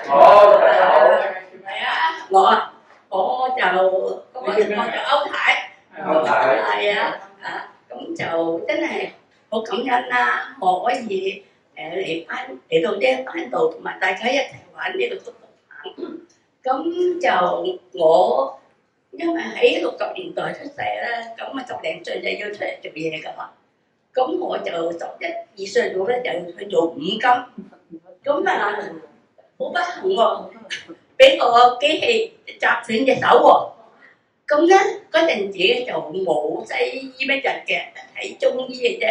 大家好。係啊，我就就歐太，係啊，咁就真係好感恩啦，我可以嚟到呢一班度，同埋大家一齊玩呢個竹筒棒。咁就我因為喺60年代出世啦，咁啊10零歲就要出嚟做嘢㗎啦。咁我就11、12歲到咧就去做五金，咁啊好不幸喎，俾個機器砸斷隻手喎。咁咧嗰陣時咧就冇西醫乜日嘅，睇中醫嘅啫。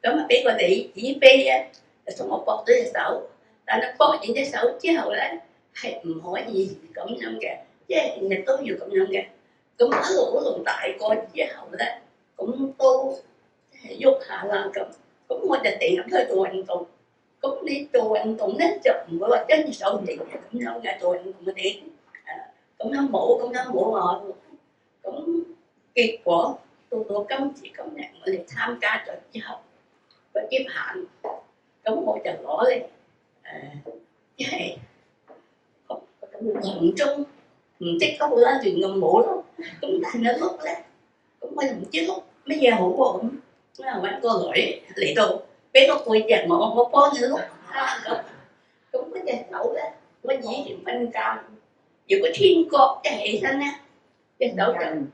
咁啊俾個李子飛咧就同我駁咗隻手，但係駁完隻手之後咧係唔可以咁樣嘅，即係日日都要咁樣嘅。咁一路大個之後咧，咁都喐下啦咁。咁我就定咁去做運動。咁你做運動咧就唔會話跟住手定嘅咁樣嘅，做運動嘅點咁樣冇啊。咁結果到今時今日，我哋參加咗之後，嗰啲棒，咁我就攞嚟即係行中唔識得好啦，亂咁舞咯。咁但係碌咧，咁我又唔知碌乜嘢好喎咁。咁啊揾個女嚟到俾個背脊我幫佢碌下咁嗰隻手咧，我以前瞓覺，如果天光一起身咧，隻手就咁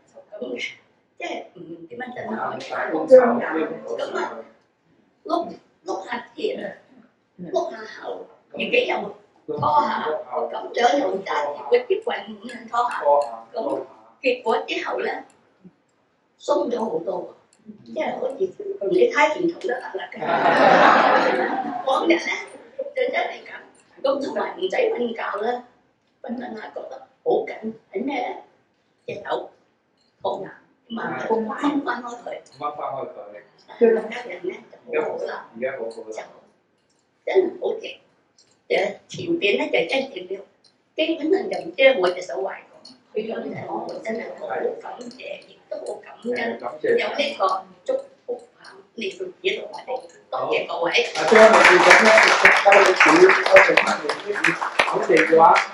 嘅，即係唔點樣震開。咁啊碌下前，碌下後，自己又拖下，咁樣又揸住嗰啲棍咁樣拖下。咁結果之後咧，鬆咗好多。即係好似同你睇傳統都得啦嘅，往日咧就真係咁，咁同埋唔使瞓覺啦，瞓下覺得好緊，係咩咧？隻手痛啊，慢慢掹翻開佢，對家人咧就好好啦，就真係好勁。前邊咧就真係了，基本上就唔知我隻手壞過，佢咁就我真係好感謝，亦都好感恩有呢個祝福棒嚟到指導我哋，多謝各位。最後我哋咁咧，多謝嘅話。